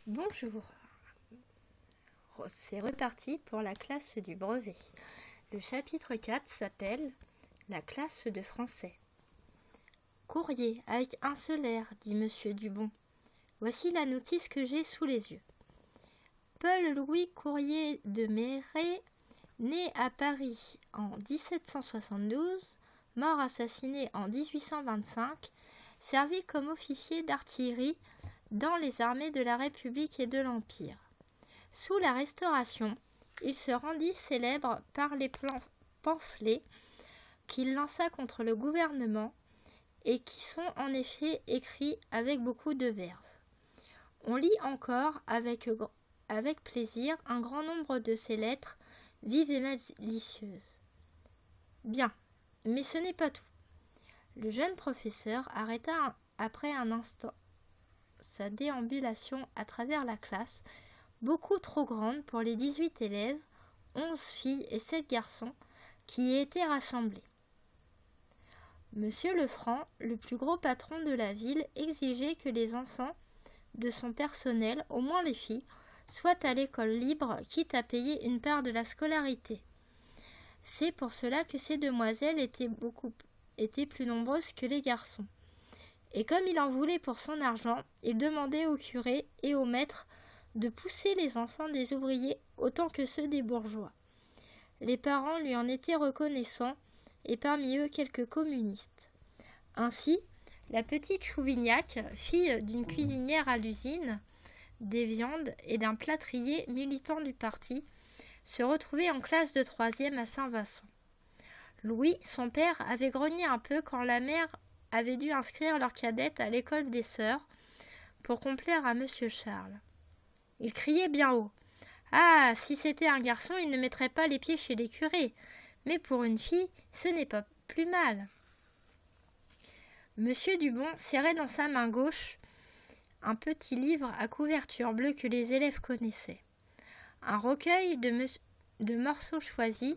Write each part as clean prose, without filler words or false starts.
Bonjour, c'est reparti pour la classe du brevet. Le chapitre 4 s'appelle La classe de français. Courrier avec un seul R, dit Monsieur Dubon. Voici la notice que j'ai sous les yeux. Paul-Louis Courrier de Méret, né à Paris en 1772, mort assassiné en 1825, servi comme officier d'artillerie dans les armées de la République et de l'Empire. Sous la Restauration, il se rendit célèbre par les pamphlets qu'il lança contre le gouvernement et qui sont en effet écrits avec beaucoup de verve. On lit encore avec plaisir un grand nombre de ces lettres vives et malicieuses. Bien, mais ce n'est pas tout. Le jeune professeur arrêta après un instant sa déambulation à travers la classe, beaucoup trop grande pour les 18 élèves, 11 filles et 7 garçons qui y étaient rassemblés. Monsieur Lefranc, le plus gros patron de la ville, exigeait que les enfants de son personnel, au moins les filles, soient à l'école libre, quitte à payer une part de la scolarité. C'est pour cela que ces demoiselles étaient plus nombreuses que les garçons. Et comme il en voulait pour son argent, il demandait au curé et au maître de pousser les enfants des ouvriers autant que ceux des bourgeois. Les parents lui en étaient reconnaissants, et parmi eux quelques communistes. Ainsi, la petite Chouvignac, fille d'une cuisinière à l'usine des viandes et d'un plâtrier militant du parti, se retrouvait en classe de 3e à Saint-Vincent. Louis, son père, avait grogné un peu quand la mère avait dû inscrire leur cadette à l'école des sœurs pour complaire à monsieur Charles. Il criait bien haut. Ah, si c'était un garçon, il ne mettrait pas les pieds chez les curés. Mais pour une fille, ce n'est pas plus mal. Monsieur Dubon serrait dans sa main gauche un petit livre à couverture bleue que les élèves connaissaient. Un recueil de morceaux choisis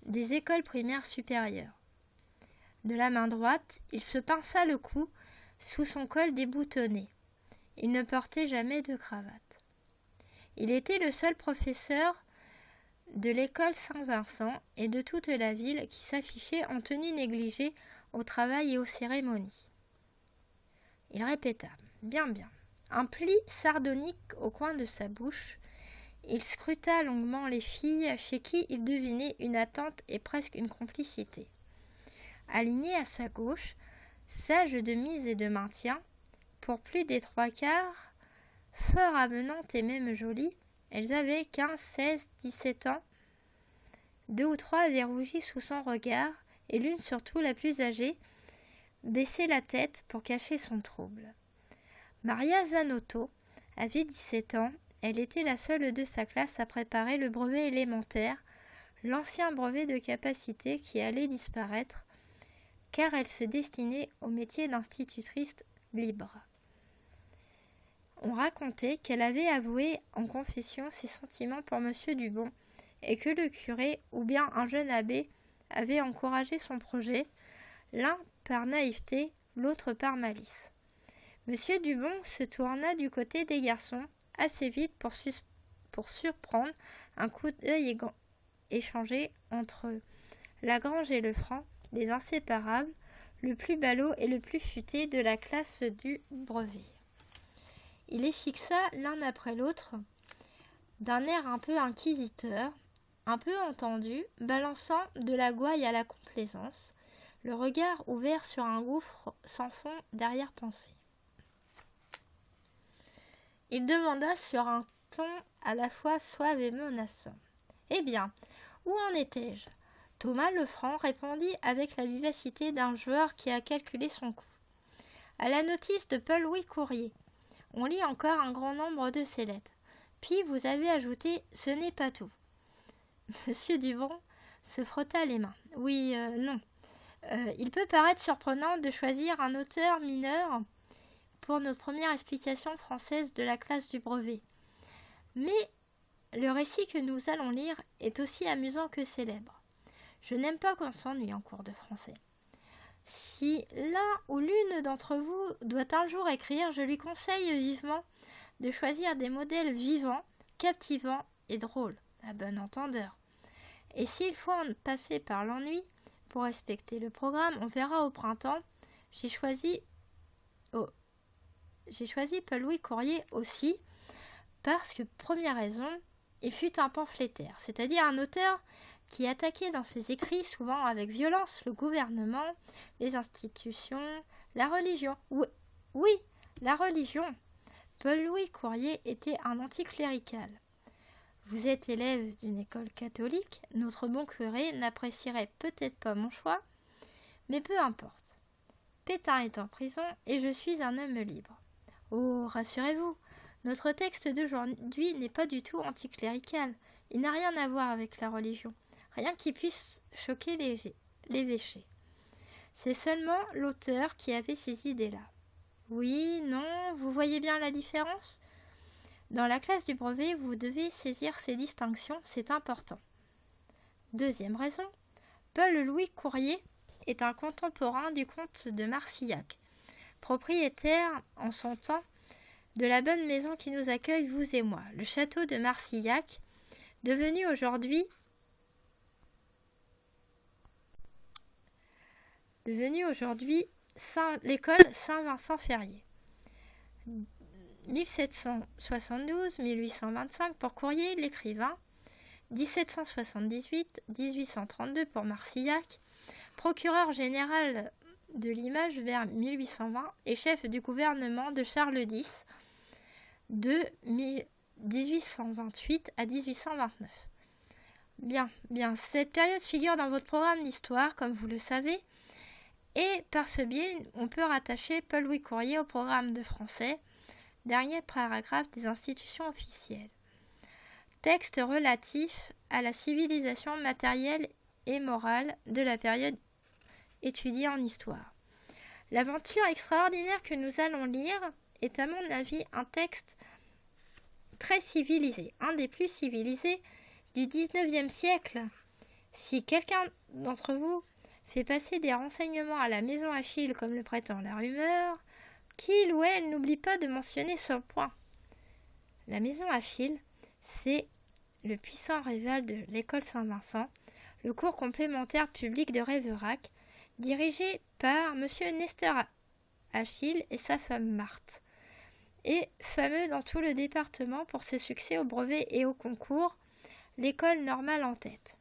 des écoles primaires supérieures. De la main droite, il se pinça le cou sous son col déboutonné. Il ne portait jamais de cravate. Il était le seul professeur de l'école Saint-Vincent et de toute la ville qui s'affichait en tenue négligée au travail et aux cérémonies. Il répéta « Bien, bien ». Un pli sardonique au coin de sa bouche, il scruta longuement les filles chez qui il devinait une attente et presque une complicité. Alignées à sa gauche, sages de mise et de maintien, pour plus des 3/4, fort avenantes et même jolies, elles avaient 15, 16, 17 ans. 2 ou 3 avaient rougi sous son regard, et l'une surtout, la plus âgée, baissait la tête pour cacher son trouble. Maria Zanotto avait 17 ans, elle était la seule de sa classe à préparer le brevet élémentaire, l'ancien brevet de capacité qui allait disparaître, car elle se destinait au métier d'institutrice libre. On racontait qu'elle avait avoué en confession ses sentiments pour monsieur Dubon et que le curé ou bien un jeune abbé avait encouragé son projet, l'un par naïveté, l'autre par malice. Monsieur Dubon se tourna du côté des garçons assez vite pour surprendre un coup d'œil échangé entre Lagrange et Lefranc, les inséparables, le plus ballot et le plus futé de la classe du brevet. Il les fixa l'un après l'autre, d'un air un peu inquisiteur, un peu entendu, balançant de la gouaille à la complaisance, le regard ouvert sur un gouffre sans fond d'arrière-pensée. Il demanda sur un ton à la fois suave et menaçant. « Eh bien, où en étais-je » Thomas Lefranc répondit avec la vivacité d'un joueur qui a calculé son coup. « À la notice de Paul-Louis Courrier. On lit encore un grand nombre de ces lettres. Puis vous avez ajouté « ce n'est pas tout ». Monsieur Dubon se frotta les mains. « Oui, non. Il peut paraître surprenant de choisir un auteur mineur pour notre première explication française de la classe du brevet. Mais le récit que nous allons lire est aussi amusant que célèbre. Je n'aime pas qu'on s'ennuie en cours de français. Si l'un ou l'une d'entre vous doit un jour écrire, je lui conseille vivement de choisir des modèles vivants, captivants et drôles, à bon entendeur. Et s'il faut en passer par l'ennui pour respecter le programme, on verra au printemps. J'ai choisi Paul-Louis Courrier aussi parce que, première raison, il fut un pamphlétaire, c'est-à-dire un auteur qui attaquait dans ses écrits souvent avec violence le gouvernement, les institutions, la religion. Oui, la religion. Paul-Louis Courrier était un anticlérical. Vous êtes élève d'une école catholique, notre bon curé n'apprécierait peut-être pas mon choix, mais peu importe. Pétain est en prison et je suis un homme libre. Oh, rassurez-vous, notre texte d'aujourd'hui n'est pas du tout anticlérical. Il n'a rien à voir avec la religion, rien qui puisse choquer l'évêché. C'est seulement l'auteur qui avait ces idées-là. Oui, non, vous voyez bien la différence ? Dans la classe du brevet, vous devez saisir ces distinctions, c'est important. Deuxième raison, Paul-Louis Courrier est un contemporain du comte de Marsillac, propriétaire en son temps de la bonne maison qui nous accueille, vous et moi, le château de Marsillac, devenu aujourd'hui l'école Saint-Vincent-Ferrier. 1772-1825 pour Courrier, l'écrivain, 1778-1832 pour Marsillac, procureur général de l'image vers 1820 et chef du gouvernement de Charles X de 1828 à 1829. Bien, cette période figure dans votre programme d'histoire, comme vous le savez, et par ce biais, on peut rattacher Paul-Louis Courrier au programme de français, dernier paragraphe des institutions officielles. Texte relatif à la civilisation matérielle et morale de la période étudiée en histoire. L'aventure extraordinaire que nous allons lire est à mon avis un texte très civilisé, un des plus civilisés du XIXe siècle. Si quelqu'un d'entre vous fait passer des renseignements à la maison Achille comme le prétend la rumeur, qu'il ou elle n'oublie pas de mentionner ce point. La maison Achille, c'est le puissant rival de l'école Saint-Vincent, le cours complémentaire public de Réverac, dirigé par M. Nestor Achille et sa femme Marthe, et fameux dans tout le département pour ses succès au brevet et au concours, l'école normale en tête.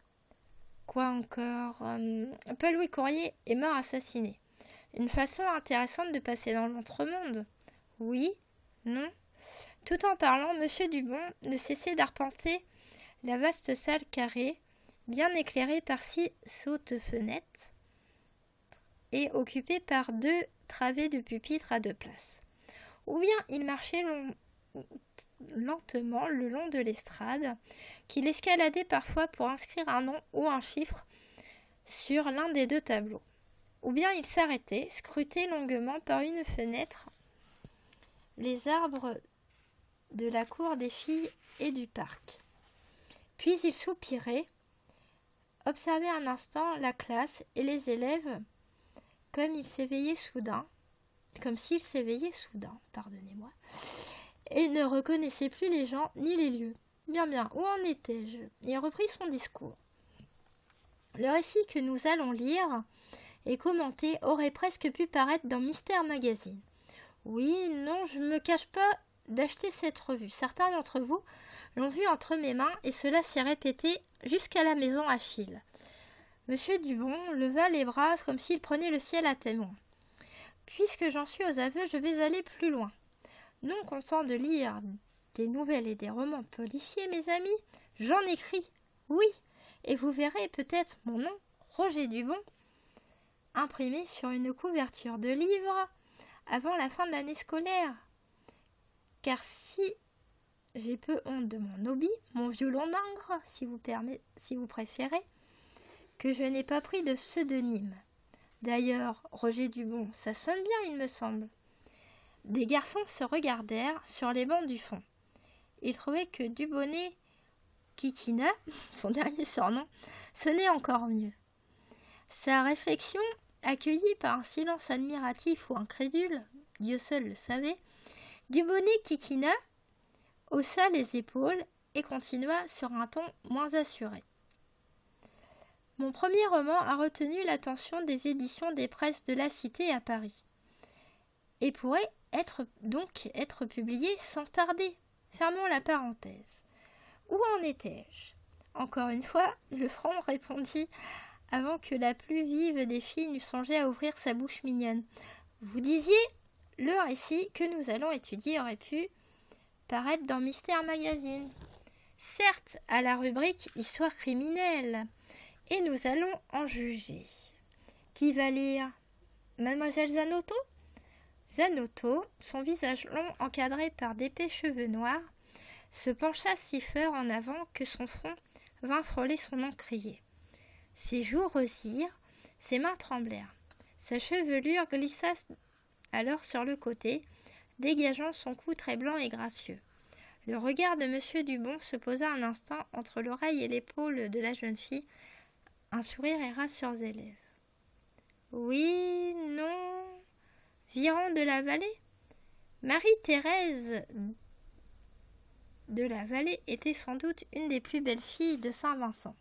Quoi encore ? Paul-Louis Courrier est mort assassiné. Une façon intéressante de passer dans l'entremonde. Oui, non. Tout en parlant, M. Dubon ne cessait d'arpenter la vaste salle carrée, bien éclairée par 6 hautes fenêtres et occupée par 2 travées de pupitres à 2 places. Ou bien il marchait lentement le long de l'estrade, qu'il escaladait parfois pour inscrire un nom ou un chiffre sur l'un des 2 tableaux. Ou bien il s'arrêtait, scrutait longuement par une fenêtre les arbres de la cour des filles et du parc. Puis il soupirait, observait un instant la classe et les élèves comme s'il s'éveillait soudain, et ne reconnaissait plus les gens ni les lieux. Bien, où en étais-je ? Il reprit son discours. Le récit que nous allons lire et commenté aurait presque pu paraître dans Mystère Magazine. Oui, non, je ne me cache pas d'acheter cette revue. Certains d'entre vous l'ont vue entre mes mains et cela s'est répété jusqu'à la maison Achille. Monsieur Dubon leva les bras comme s'il prenait le ciel à témoin. Puisque j'en suis aux aveux, je vais aller plus loin. Non content de lire des nouvelles et des romans policiers, mes amis, j'en écris, oui, et vous verrez peut-être mon nom, Roger Dubon, imprimé sur une couverture de livre avant la fin de l'année scolaire. Car si j'ai peu honte de mon hobby, mon violon d'ingres, si vous préférez, que je n'ai pas pris de pseudonyme. D'ailleurs, Roger Dubon, ça sonne bien, il me semble. Des garçons se regardèrent sur les bancs du fond. Ils trouvaient que Dubonnet Kikina, son dernier surnom, sonnait encore mieux. Sa réflexion, accueillie par un silence admiratif ou incrédule, Dieu seul le savait, Dubonnet Kikina haussa les épaules et continua sur un ton moins assuré. Mon premier roman a retenu l'attention des éditions des presses de la Cité à Paris et pourrait donc être publié sans tarder. Fermons la parenthèse. Où en étais-je ? Encore une fois, le franc répondit avant que la plus vive des filles n'eût songé à ouvrir sa bouche mignonne. Vous disiez, le récit que nous allons étudier aurait pu paraître dans Mystère Magazine. Certes, à la rubrique Histoire criminelle. Et nous allons en juger. Qui va lire ? Mademoiselle Zanotto ? Zanotto, son visage long encadré par d'épais cheveux noirs, se pencha si fort en avant que son front vint frôler son encrier. Ses joues rosirent, ses mains tremblèrent. Sa chevelure glissa alors sur le côté, dégageant son cou très blanc et gracieux. Le regard de M. Dubon se posa un instant entre l'oreille et l'épaule de la jeune fille. Un sourire erra sur ses lèvres. Oui, non. Viron de la Vallée ? Marie-Thérèse de la Vallée était sans doute une des plus belles filles de Saint-Vincent.